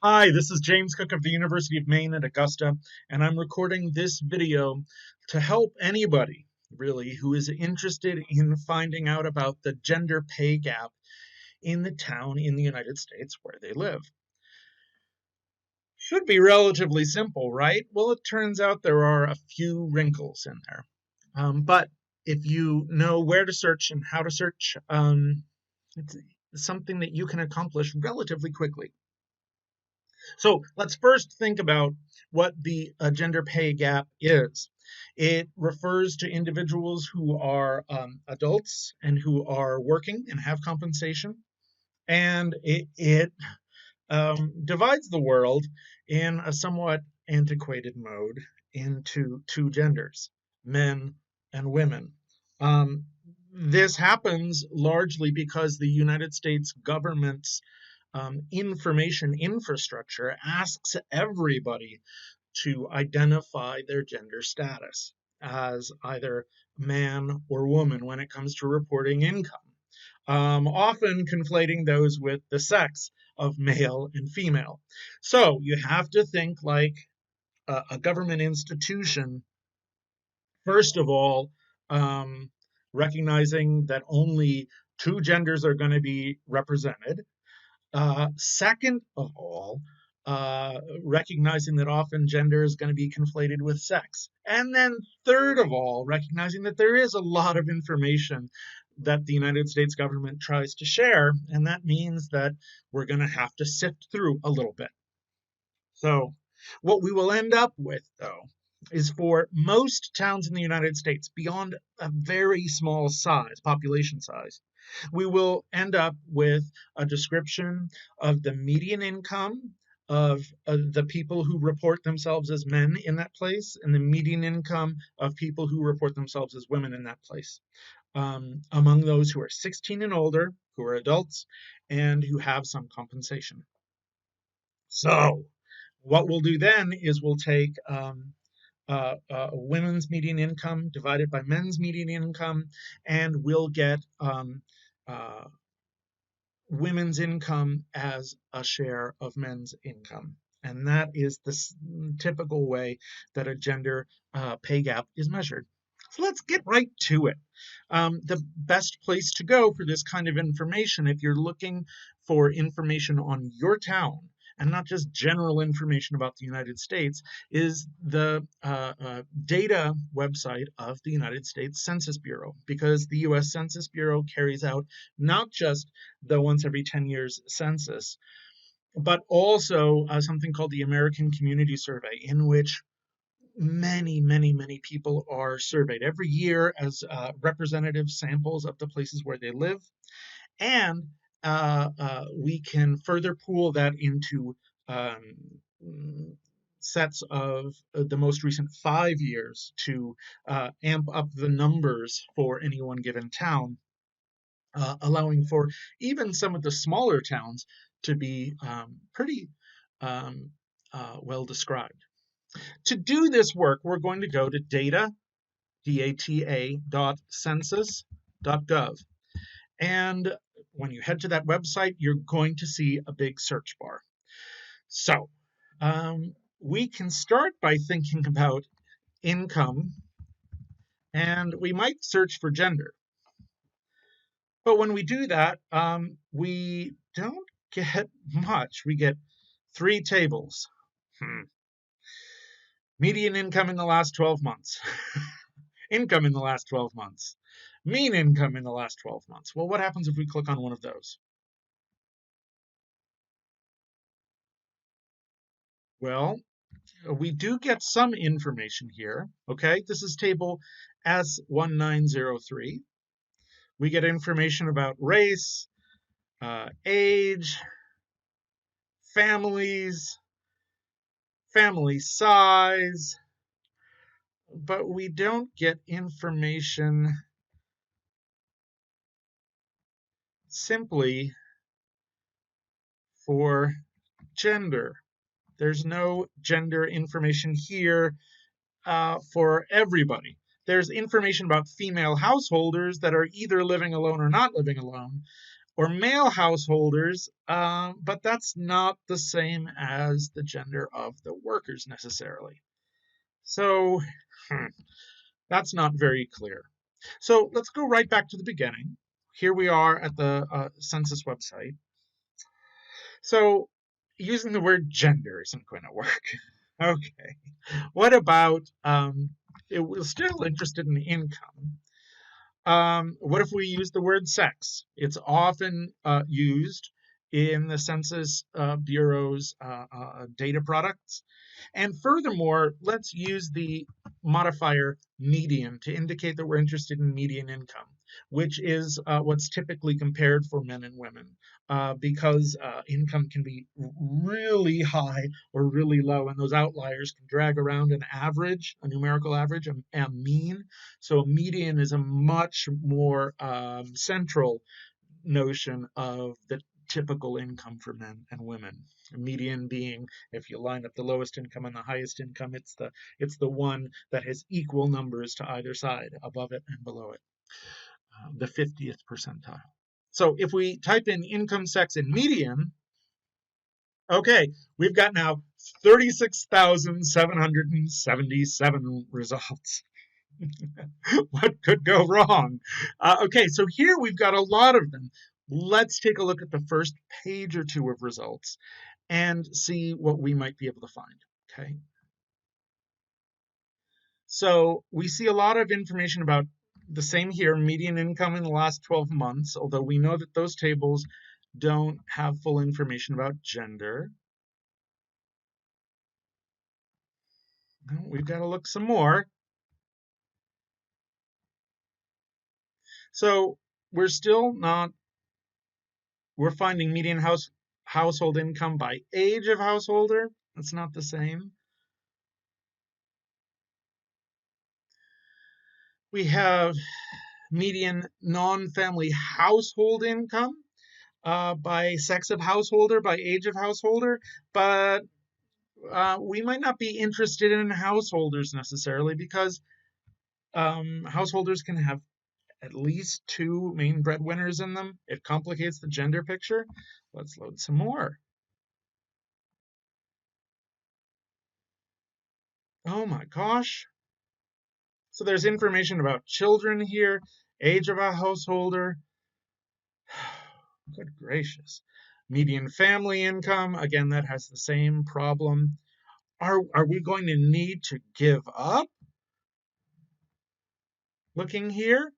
Hi, this is James Cook of the University of Maine at Augusta, and I'm recording this video to help anybody, really, who is interested in finding out about the gender pay gap in the town in the United States where they live. Should be relatively simple, right? Well, it turns out there are a few wrinkles in there. But if you know where to search and how to search, it's something that you can accomplish relatively quickly. So let's first think about what the gender pay gap is. It refers to individuals who are adults and who are working and have compensation, and it divides the world in a somewhat antiquated mode into two genders, men and women. This happens largely because the United States government's information infrastructure asks everybody to identify their gender status as either man or woman when it comes to reporting income, often conflating those with the sex of male and female. So you have to think like a government institution, first of all, um, recognizing that only two genders are going to be represented. Second of all, recognizing that often gender is going to be conflated with sex. And then third of all, recognizing that there is a lot of information that the United States government tries to share, and that means that we're going to have to sift through a little bit. So what we will end up with, though, is for most towns in the United States, beyond a very small size, population size, we will end up with a description of the median income of the people who report themselves as men in that place and the median income of people who report themselves as women in that place. Among those who are 16 and older, who are adults, and who have some compensation. So, what we'll do then is we'll take women's median income divided by men's median income, and we'll get uh, women's income as a share of men's income. And that is the typical way that a gender pay gap is measured. So let's get right to it. The best place to go for this kind of information, if you're looking for information on your town, and not just general information about the United States, is the data website of the United States Census Bureau, because the US Census Bureau carries out not just the once every 10 years census, but also something called the American Community Survey, in which many people are surveyed every year as representative samples of the places where they live. And we can further pool that into sets of the most recent 5 years to amp up the numbers for any one given town, allowing for even some of the smaller towns to be pretty well described. To do this work, we're going to go to data.census.gov. And when you head to that website, you're going to see a big search bar. So we can start by thinking about income, and we might search for gender. But when we do that, we don't get much. We get three tables. Median income in the last 12 months. Income in the last 12 months. Mean income in the last 12 months. Well, what happens if we click on one of those? Well, we do get some information here. Okay, this is table S1903. We get information about race, age, families, family size, but we don't get information simply for gender. There's no gender information here for everybody. There's information about female householders that are either living alone or not living alone, or male householders, but that's not the same as the gender of the workers necessarily. So that's not very clear. So let's go right back to the beginning. Here we are at the census website. So using the word gender isn't going to work. Okay. What about, we're still interested in income. What if we use the word sex? It's often used in the Census Bureau's data products. And furthermore, let's use the modifier median to indicate that we're interested in median income, which is what's typically compared for men and women, because income can be really high or really low, and those outliers can drag around an average, a numerical average, a mean. So a median is a much more central notion of the typical income for men and women. A median being, if you line up the lowest income and the highest income, it's the one that has equal numbers to either side, above it and below it, the 50th percentile. So if we type in income, sex, and median, okay, we've got now 36,777 results. What could go wrong? Okay, so here we've got a lot of them. Let's take a look at the first page or two of results and see what we might be able to find. Okay. So we see a lot of information about the same here, median income in the last 12 months, although we know that those tables don't have full information about gender. We've got to look some more. So we're still not, we're finding median household income by age of householder. That's not the same. We have median non-family household income by sex of householder, by age of householder, but we might not be interested in householders necessarily, because householders can have at least two main breadwinners in them. It complicates the gender picture. Let's load some more. Oh my gosh. So there's information about children here, age of a householder. Good gracious. Median family income, again, that has the same problem. Are we going to need to give up looking here?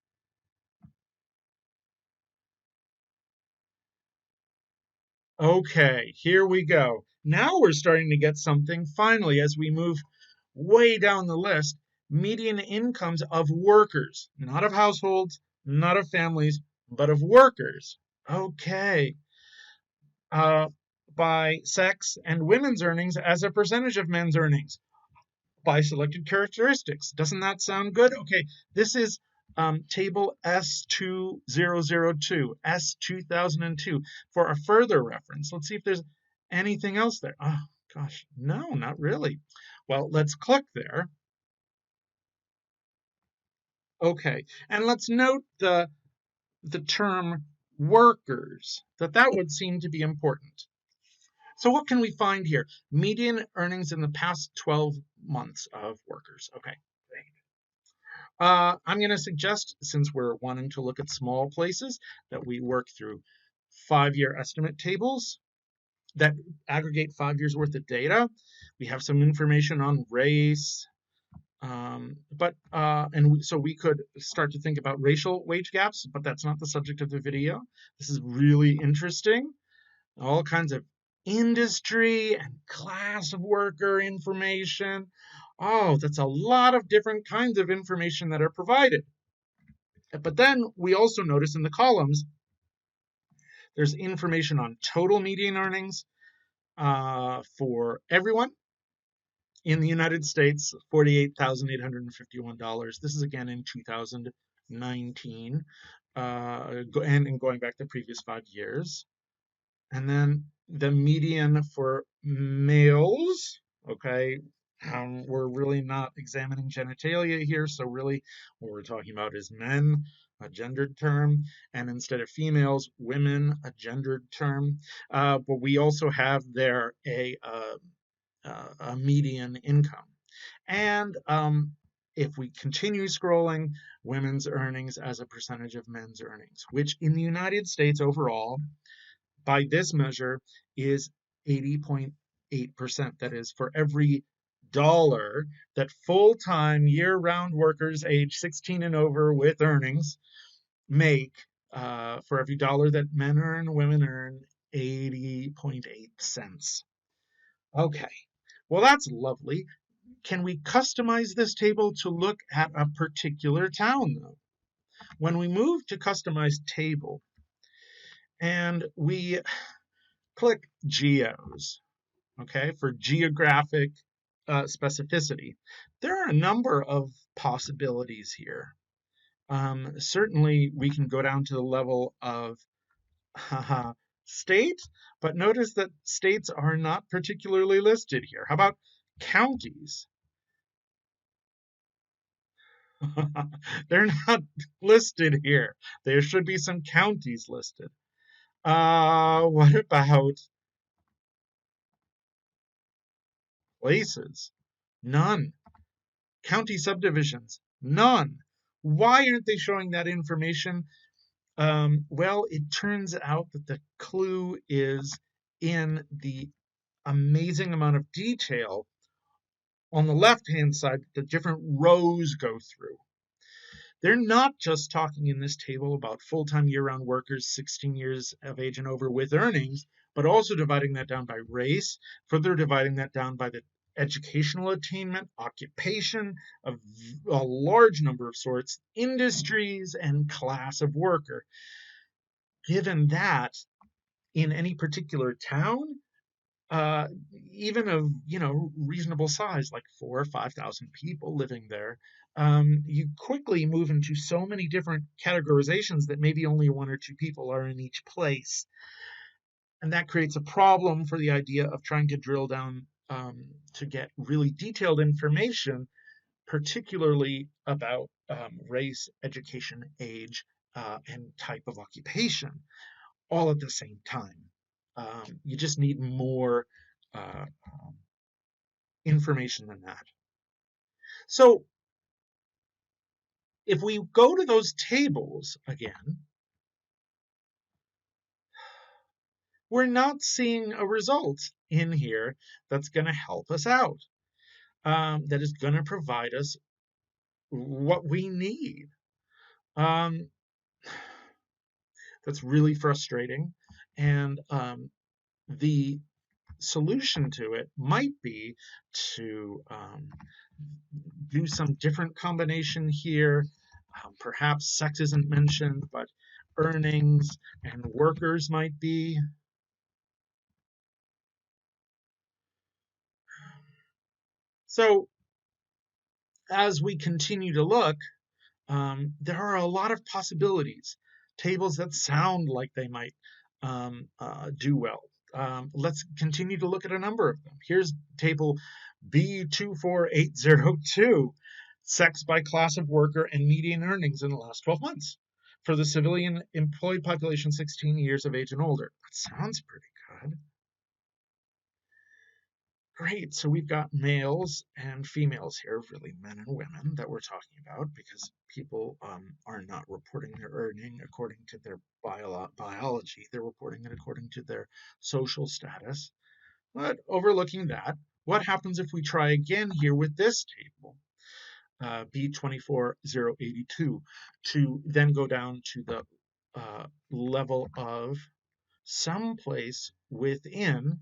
Okay, here we go. Now we're starting to get something finally as we move way down the list. Median incomes of workers, not of households, not of families, but of workers. Okay. Uh, by sex and women's earnings as a percentage of men's earnings by selected characteristics. Doesn't that sound good? Okay, this is table S2002, S2002 for a further reference. Let's see if there's anything else there. Oh, gosh, no, not really. Well, let's click there. Okay, and let's note the term workers, that would seem to be important. So what can we find here? Median earnings in the past 12 months of workers. Okay, great. I'm going to suggest, since we're wanting to look at small places, that we work through 5-year estimate tables that aggregate 5 years worth of data. We have some information on race, so we could start to think about racial wage gaps, but that's not the subject of the video. This is really interesting. All kinds of industry and class of worker information. Oh, that's a lot of different kinds of information that are provided. But then we also notice in the columns, there's information on total median earnings for everyone in the United States, $48,851. This is again in 2019, and going back the previous 5 years. And then the median for males, okay, we're really not examining genitalia here, so really what we're talking about is men. a gendered term, and instead of females, women, a gendered term. But we also have there a median income. And if we continue scrolling, women's earnings as a percentage of men's earnings, which in the United States overall, by this measure, is 80.8%. That is, for every dollar that full-time year-round workers age 16 and over with earnings make, for every dollar that men earn, women earn 80.8 cents. Okay, well, that's lovely. Can we customize this table to look at a particular town, though? When we move to customize table and we click geos, okay, for geographic specificity, there are a number of possibilities here. Certainly, we can go down to the level of state, but notice that states are not particularly listed here. How about counties? They're not listed here. There should be some counties listed. What about places? None. County subdivisions? None. Why aren't they showing that information? Well, it turns out that the clue is in the amazing amount of detail on the left-hand side that the different rows go through. They're not just talking in this table about full-time year-round workers 16 years of age and over with earnings, but also dividing that down by race, further dividing that down by the educational attainment, occupation, a large number of sorts, industries, and class of worker. Given that, in any particular town, uh, even of reasonable size, like 4,000 or 5,000 people living there, you quickly move into so many different categorizations that maybe only one or two people are in each place, and that creates a problem for the idea of trying to drill down to get really detailed information, particularly about race, education, age, and type of occupation, all at the same time. You just need more information than that. So if we go to those tables again, we're not seeing a result in here that's going to help us out, that is going to provide us what we need. That's really frustrating. And the solution to it might be to do some different combination here. Perhaps sex isn't mentioned, but earnings and workers might be. So as we continue to look, there are a lot of possibilities, tables that sound like they might do well. Let's continue to look at a number of them. Here's table B24802, sex by class of worker and median earnings in the last 12 months for the civilian employed population 16 years of age and older. That sounds pretty good. Great, so we've got males and females here, really men and women that we're talking about, because people are not reporting their earning according to their biology. They're reporting it according to their social status. But overlooking that, what happens if we try again here with this table, B24082, to then go down to the level of someplace within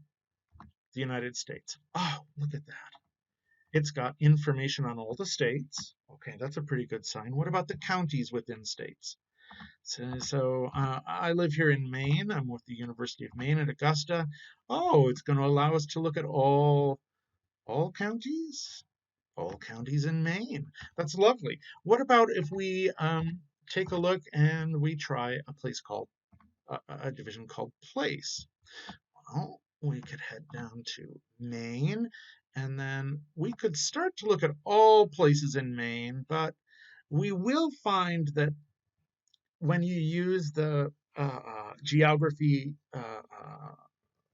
the United States? Oh, look at that. It's got information on all the states. Okay, that's a pretty good sign. What about the counties within states? So I live here in Maine. I'm with the University of Maine at Augusta. Oh, it's going to allow us to look at all counties? All counties in Maine. That's lovely. What about if we take a look and we try a place called, a division called place? Well, we could head down to Maine, and then we could start to look at all places in Maine, but we will find that when you use the geography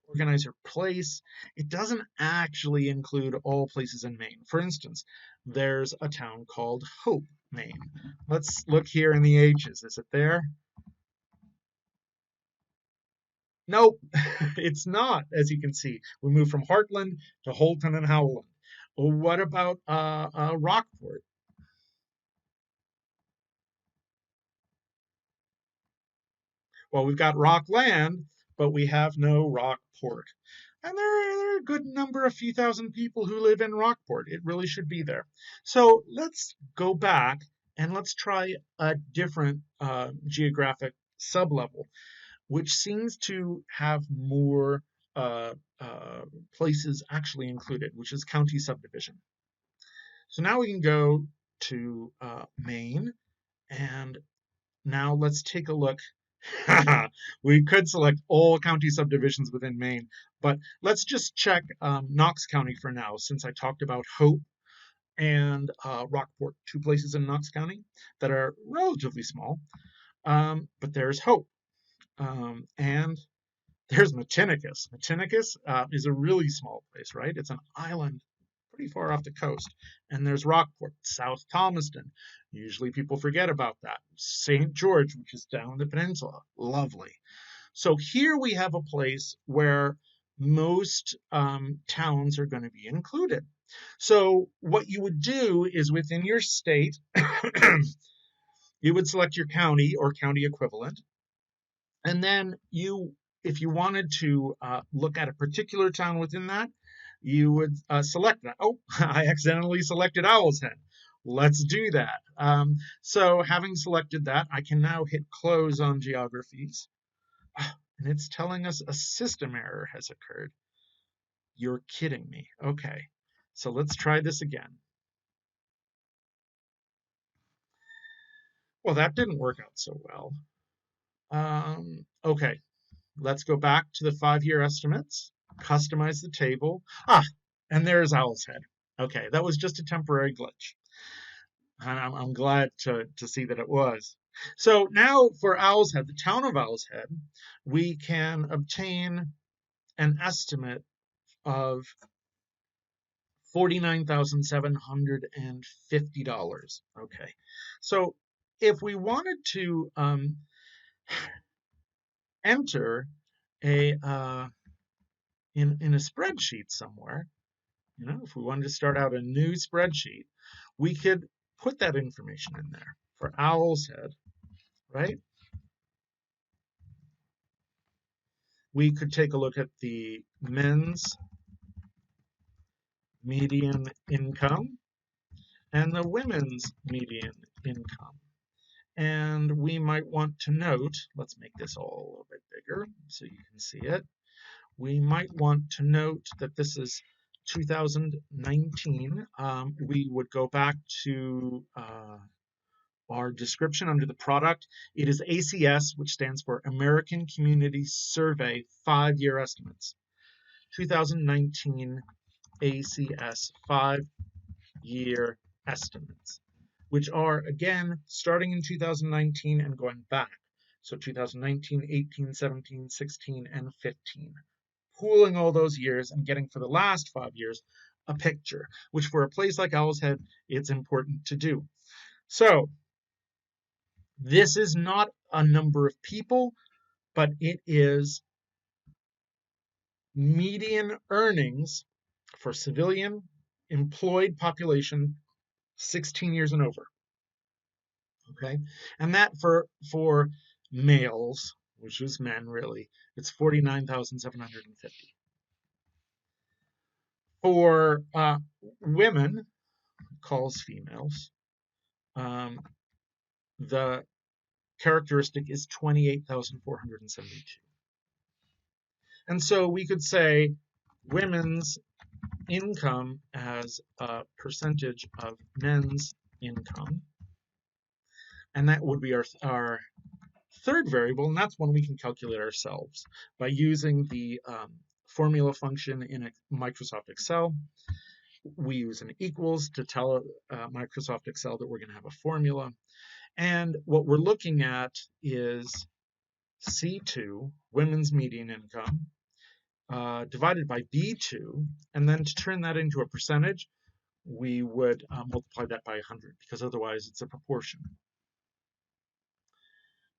organizer place, it doesn't actually include all places in Maine. For instance, there's a town called Hope, Maine. Let's look here in the H's. Is it there? Nope, it's not, as you can see. We moved from Heartland to Holton and Howland. Well, what about Rockport? Well, we've got Rockland, but we have no Rockport. And there are a good number, a few thousand people who live in Rockport. It really should be there. So let's go back and let's try a different geographic sublevel, which seems to have more uh, uh, places actually included, which is county subdivision. So now we can go to Maine, and now let's take a look. We could select all county subdivisions within Maine, but let's just check Knox County for now, since I talked about Hope and Rockport, two places in Knox County that are relatively small. But there's Hope, and there's Matinicus. Matinicus is a really small place, right? It's an island pretty far off the coast. And there's Rockport, South Thomaston. Usually people forget about that. St. George, which is down the peninsula. Lovely. So here we have a place where most towns are going to be included. So what you would do is within your state, you would select your county or county equivalent. And then if you wanted to look at a particular town within that, you would select that. Oh, I accidentally selected Owl's Head. Let's do that. So having selected that, I can now hit close on geographies. And it's telling us a system error has occurred. You're kidding me. Okay, so let's try this again. Well, that didn't work out so well. Okay, let's go back to the 5-year estimates, customize the table. And there's Owl's Head. Okay, that was just a temporary glitch. And I'm glad to see that it was. So now for Owl's Head, the town of Owl's Head, we can obtain an estimate of $49,750. Okay, so if we wanted to enter a in a spreadsheet somewhere, if we wanted to start out a new spreadsheet, we could put that information in there for Owl's Head, right? We could take a look at the men's median income and the women's median income. And we might want to note, let's make this all a little bit bigger so you can see it. We might want to note that this is 2019. We would go back to our description under the product. It is ACS, which stands for American Community Survey 5-year estimates. 2019 ACS 5-year estimates, which are, again, starting in 2019 and going back. So 2019, 18, 17, 16, and 15. Pooling all those years and getting for the last 5 years a picture, which for a place like Owl's Head, it's important to do. So this is not a number of people, but it is median earnings for civilian employed population 16 years and over. Okay, and that for males, which is men really, it's 49,750. For women, calls females, the characteristic is 28,472. And so we could say women's income as a percentage of men's income. And that would be our third variable, and that's one we can calculate ourselves by using the formula function in Microsoft Excel. We use an equals to tell Microsoft Excel that we're going to have a formula. And what we're looking at is C2, women's median income, divided by B2, and then to turn that into a percentage, we would multiply that by 100, because otherwise it's a proportion.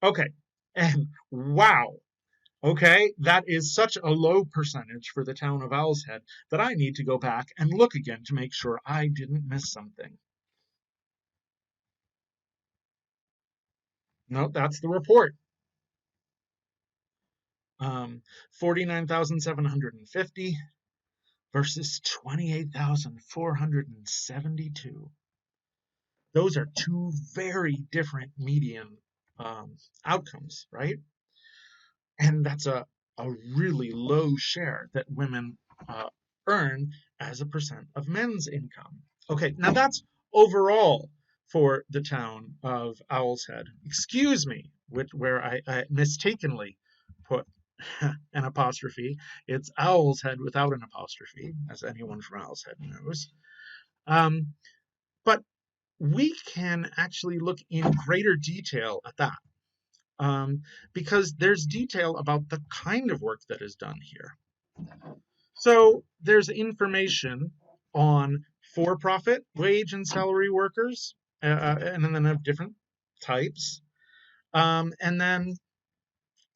Okay, and wow, okay, that is such a low percentage for the town of Owl's Head that I need to go back and look again to make sure I didn't miss something. No, that's the report. 49,750 versus 28,472. Those are two very different median outcomes, right? And that's a really low share that women earn as a percent of men's income. Okay, now that's overall for the town of Owl's Head. Excuse me, where I mistakenly put an apostrophe. It's Owl's Head without an apostrophe, as anyone from Owl's Head knows. But we can actually look in greater detail at that. Because there's detail about the kind of work that is done here. So there's information on for-profit wage and salary workers, and then of different types, and then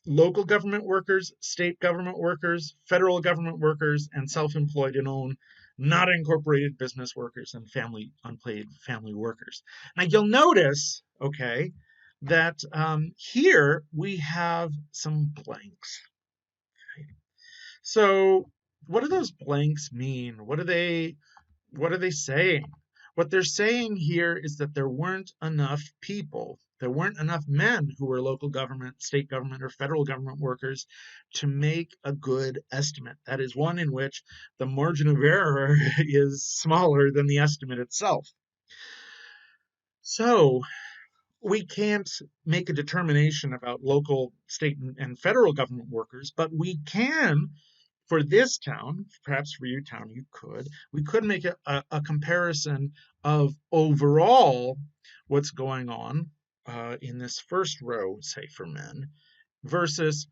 local government workers, state government workers, federal government workers, and self-employed and own not incorporated business workers and unpaid family workers. Now you'll notice, okay, that here we have some blanks. Okay. So what do those blanks mean? What are they saying? What they're saying here is that there weren't enough people, there weren't enough men who were local government, state government, or federal government workers to make a good estimate. That is one in which the margin of error is smaller than the estimate itself. So we can't make a determination about local, state, and federal government workers, but we can, for this town, perhaps for your town we could make a comparison of overall what's going on in this first row, say for men, versus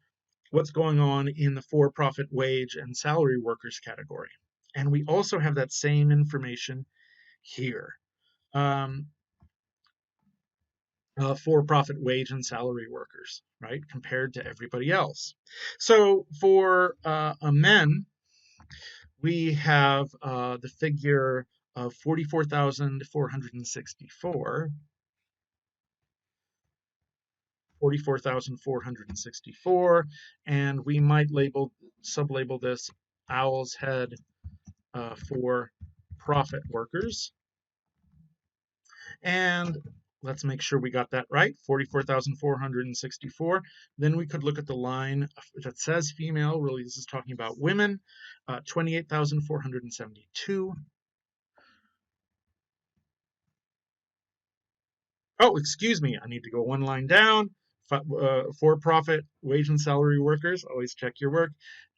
what's going on in the for-profit wage and salary workers category. And we also have that same information here. For-profit wage and salary workers, right, compared to everybody else. So for men, we have the figure of 44,464. 44,464, and we might sublabel this Owl's Head for profit workers. And let's make sure we got that right, 44,464. Then we could look at the line that says female. Really, this is talking about women, 28,472. Oh, excuse me, I need to go one line down. For-profit wage and salary workers, always check your work,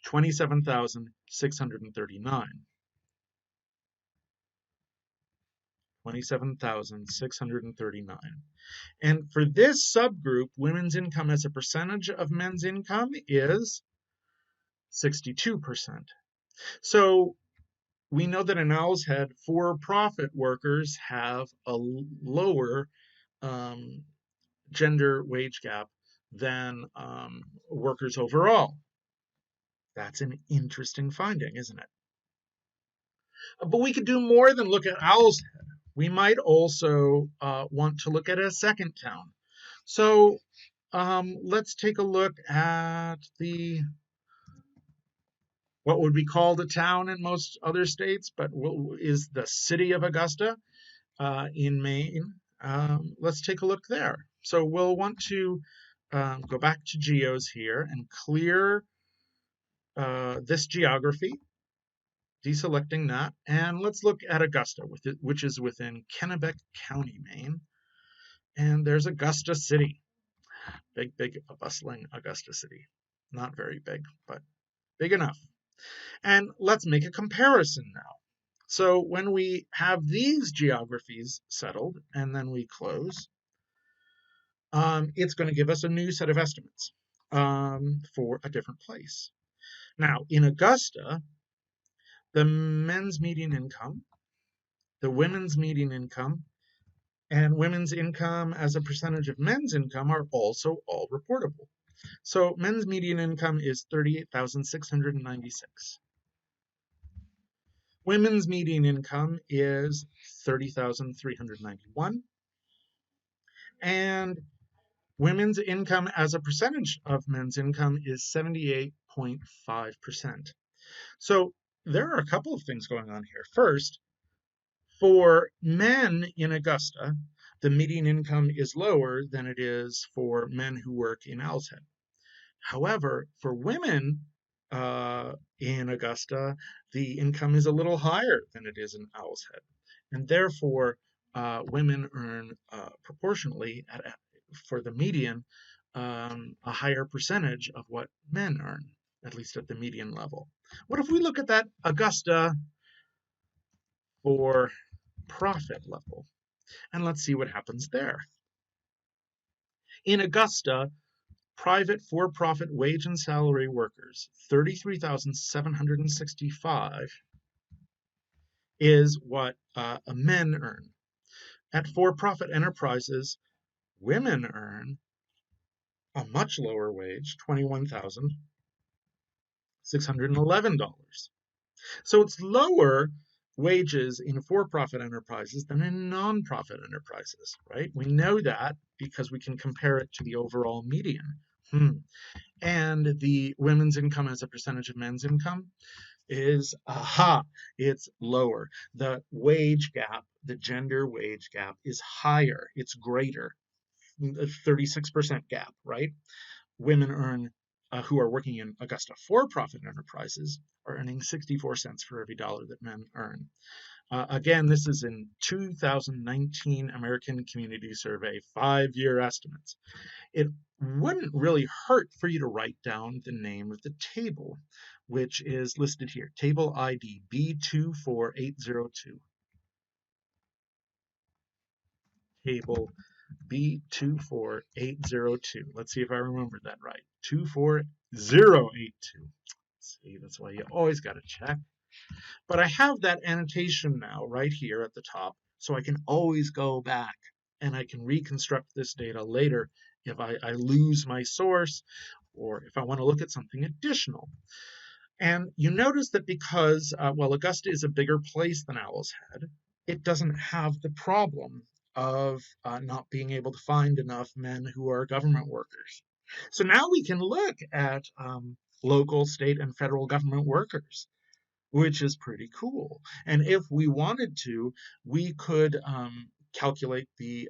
27,639. 27,639. And for this subgroup, women's income as a percentage of men's income is 62%. So we know that in Owl's Head, for-profit workers have a lower gender wage gap than workers overall. That's an interesting finding, isn't it? But we could do more than look at Owl's Head. We might also want to look at a second town. So let's take a look at what would be called a town in most other states, but is the city of Augusta in Maine. Let's take a look there. So we'll want to go back to geos here and clear this geography, deselecting that, and let's look at Augusta, which is within Kennebec County, Maine. And there's Augusta City. Big, bustling Augusta City. Not very big, but big enough. And let's make a comparison now. So when we have these geographies settled, and then we close, it's going to give us a new set of estimates for a different place. Now, in Augusta, the men's median income, the women's median income, and women's income as a percentage of men's income are also all reportable. So men's median income is $38,696. Women's median income is $30,391. And women's income as a percentage of men's income is 78.5%. So there are a couple of things going on here. First, for men in Augusta, the median income is lower than it is for men who work in Owl's Head. However, for women in Augusta, the income is a little higher than it is in Owl's Head. And therefore, women earn proportionally, for the median, a higher percentage of what men earn, at least at the median level. What if we look at that Augusta for profit level? And let's see what happens there. In Augusta, private for-profit wage and salary workers, 33,765 is what men earn. At for-profit enterprises, women earn a much lower wage, $21,611. So it's lower wages in for-profit enterprises than in non-profit enterprises, right? We know that because we can compare it to the overall median. And the women's income as a percentage of men's income is, it's lower. The wage gap, the gender wage gap is higher, it's greater, a 36% gap, right? Women earn, who are working in Augusta for-profit enterprises, are earning 64 cents for every dollar that men earn. Again, this is in 2019 American Community Survey 5-year estimates. It wouldn't really hurt for you to write down the name of the table, which is listed here, table ID B24802. Table B24802. Let's see if I remembered that right. 24082. See, that's why you always got to check. But I have that annotation now right here at the top, so I can always go back and I can reconstruct this data later if I lose my source or if I want to look at something additional. And you notice that because, Augusta is a bigger place than Owl's Head, it doesn't have the problem of not being able to find enough men who are government workers. So now we can look at local, state, and federal government workers, which is pretty cool. And if we wanted to, we could calculate the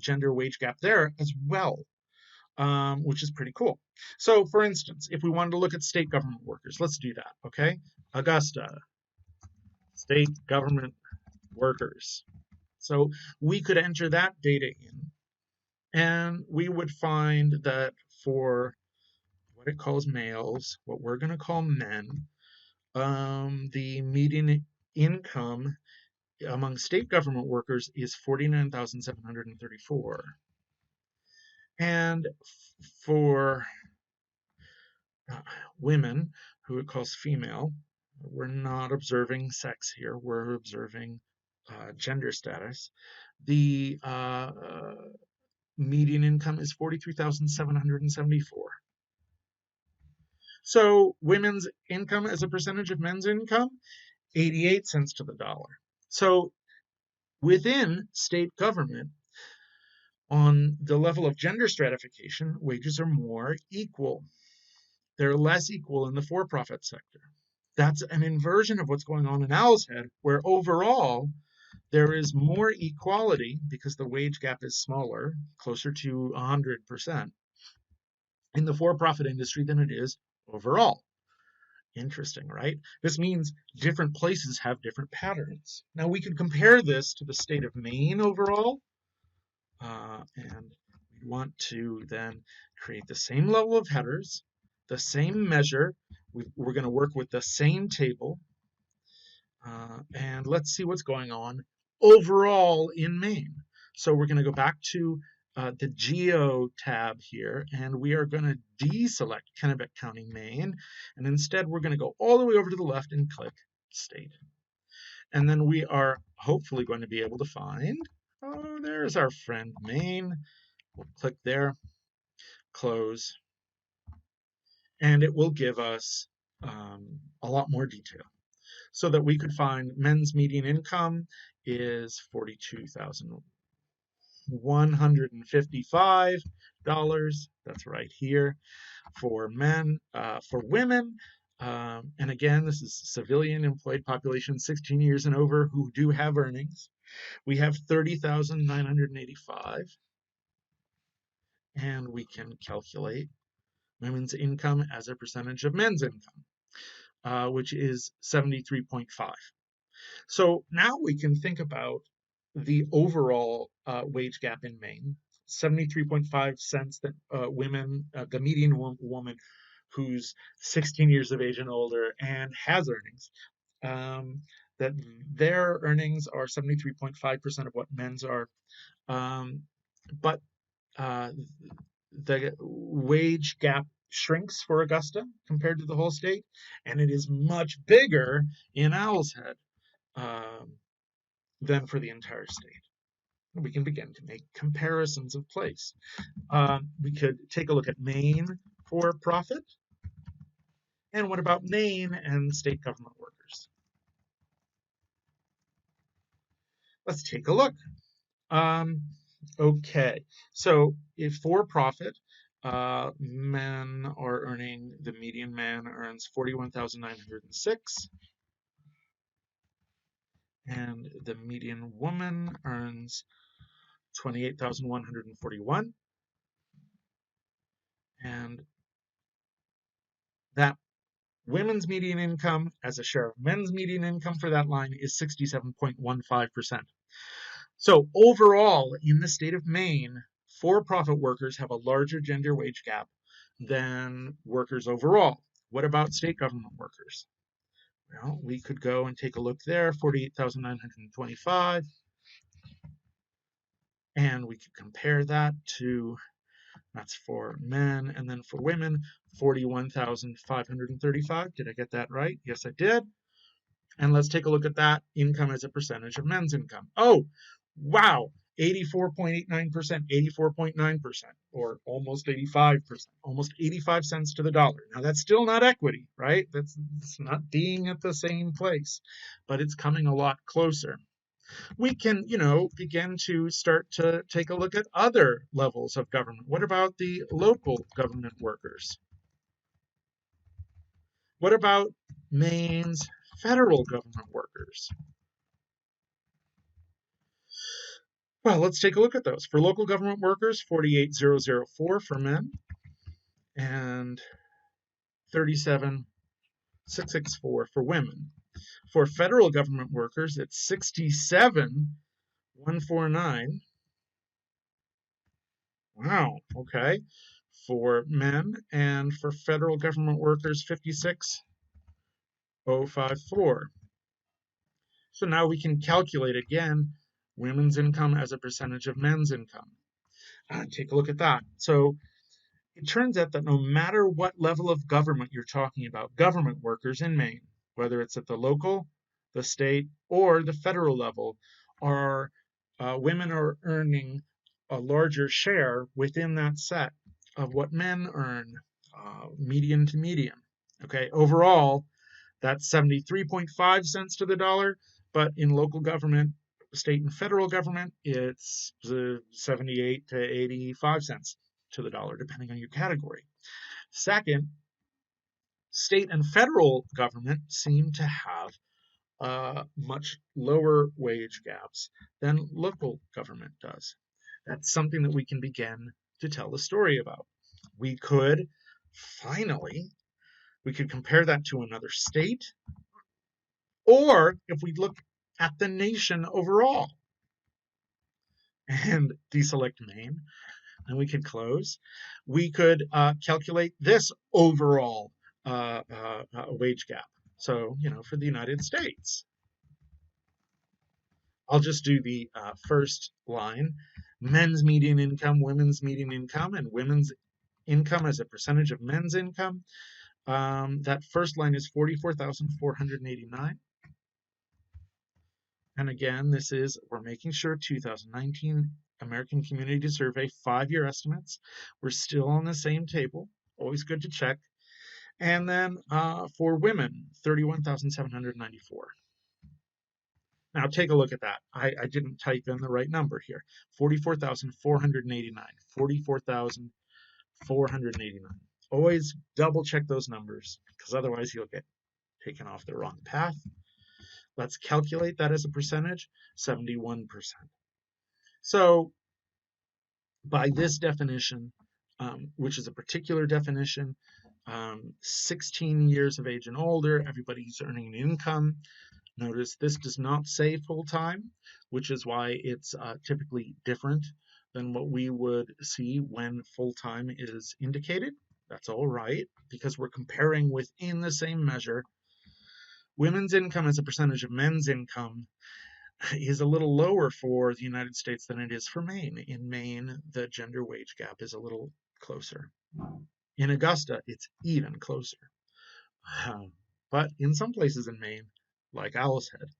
gender wage gap there as well, which is pretty cool. So for instance, if we wanted to look at state government workers, let's do that, okay? Augusta, state government workers. So we could enter that data in, and we would find that for what it calls males, what we're going to call men, the median income among state government workers is 49,734. And for women, who it calls female, we're not observing sex here, we're observing gender status. The median income is 43,774. So women's income as a percentage of men's income, 88 cents to the dollar. So within state government, on the level of gender stratification, wages are more equal. They're less equal in the for-profit sector. That's an inversion of what's going on in Owl's Head, where overall there is more equality because the wage gap is smaller, closer to 100%, in the for-profit industry than it is overall. Interesting, right? This means different places have different patterns. Now we could compare this to the state of Maine overall, and we want to then create the same level of headers, the same measure. We're going to work with the same table, and let's see what's going on overall in Maine. So we're going to go back to the Geo tab here, and we are going to deselect Kennebec County, Maine, and instead we're going to go all the way over to the left and click State. And then we are hopefully going to be able to find, oh, there's our friend Maine. We'll click there, close, and it will give us a lot more detail, so that we could find men's median income is $42,155. That's right here for men. For women, and again, this is civilian employed population 16 years and over who do have earnings. We have 30,985, and we can calculate women's income as a percentage of men's income, which is 73.5. So now we can think about the overall wage gap in Maine. 73.5 cents that women, the median woman who's 16 years of age and older and has earnings, that their earnings are 73.5% of what men's are. But the wage gap shrinks for Augusta compared to the whole state, and it is much bigger in Owl's Head than for the entire state. We can begin to make comparisons of place. We could take a look at Maine for profit. And what about Maine and state government workers? Let's take a look. Okay, so if for profit, men are earning, the median man earns 41,906, and the median woman earns 28,141, and that women's median income as a share of men's median income for that line is 67.15%. So overall, in the state of Maine, for-profit workers have a larger gender wage gap than workers overall. What about state government workers? Well, we could go and take a look there, 48,925, and we could compare that to, that's for men, and then for women, 41,535. Did I get that right? Yes, I did. And let's take a look at that income as a percentage of men's income. Oh, wow, 84.89%, 84.9%, or almost 85%, almost 85 cents to the dollar. Now, that's still not equity, right? That's not being at the same place, but it's coming a lot closer. We can, begin to start to take a look at other levels of government. What about the local government workers? What about Maine's federal government workers? Well, let's take a look at those. For local government workers, 48,004 for men and 37,664 for women. For federal government workers, it's 67,149. Wow, okay. For men, and for federal government workers, 56,054. So now we can calculate again women's income as a percentage of men's income. Take a look at that. So it turns out that no matter what level of government you're talking about, government workers in Maine, whether it's at the local, the state, or the federal level, women are earning a larger share within that set of what men earn, median to median. Okay, overall, that's 73.5 cents to the dollar, but in local government, state and federal government, it's 78 to 85 cents to the dollar, depending on your category. Second, state and federal government seem to have much lower wage gaps than local government does. That's something that we can begin to tell the story about. We could compare that to another state, or if we look at the nation overall and deselect Maine, and we could close, we could calculate this overall wage gap. So, for the United States. I'll just do the first line: men's median income, women's median income, and women's income as a percentage of men's income. That first line is 44,489. And again, we're making sure 2019 American Community Survey 5-year estimates. We're still on the same table. Always good to check. And then for women, 31,794. Now take a look at that. I didn't type in the right number here. 44,489. 44,489. Always double check those numbers, because otherwise you'll get taken off the wrong path. Let's calculate that as a percentage, 71%. So by this definition, which is a particular definition, 16 years of age and older, everybody's earning an income. Notice this does not say full-time, which is why it's typically different than what we would see when full-time is indicated. That's all right, because we're comparing within the same measure. Women's income as a percentage of men's income is a little lower for the United States than it is for Maine. In Maine, the gender wage gap is a little closer. In Augusta, it's even closer. But in some places in Maine, like Owl's Head,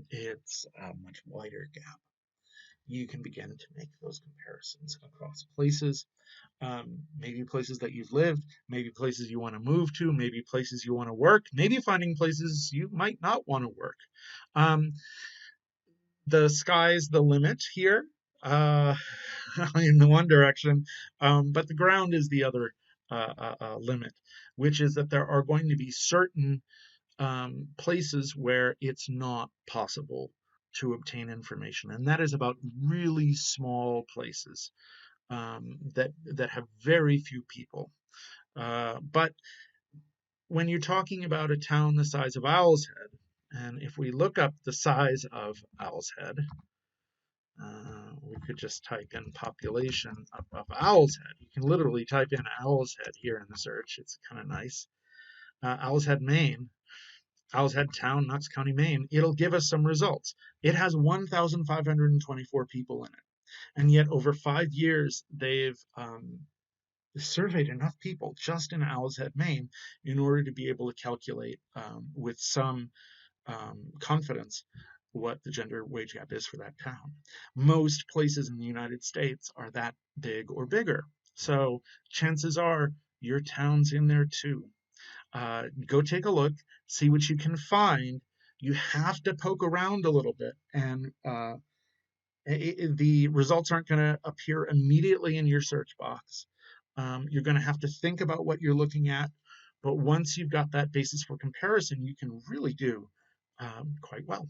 it's a much wider gap. You can begin to make those comparisons across places, maybe places that you've lived, maybe places you want to move to, maybe places you want to work, maybe finding places you might not want to work. The sky's the limit here in the one direction, but the ground is the other limit, which is that there are going to be certain places where it's not possible to obtain information, and that is about really small places that have very few people. But when you're talking about a town the size of Owl's Head, and if we look up the size of Owl's Head, we could just type in population of Owl's Head. You can literally type in Owl's Head here in the search. It's kind of nice. Owl's Head, Maine. Owl's Head Town, Knox County, Maine. It'll give us some results. It has 1,524 people in it. And yet over 5 years, they've surveyed enough people just in Owl's Head, Maine, in order to be able to calculate with some confidence what the gender wage gap is for that town. Most places in the United States are that big or bigger. So chances are your town's in there too. Go take a look, see what you can find. You have to poke around a little bit, and the results aren't going to appear immediately in your search box. You're going to have to think about what you're looking at, but once you've got that basis for comparison, you can really do quite well.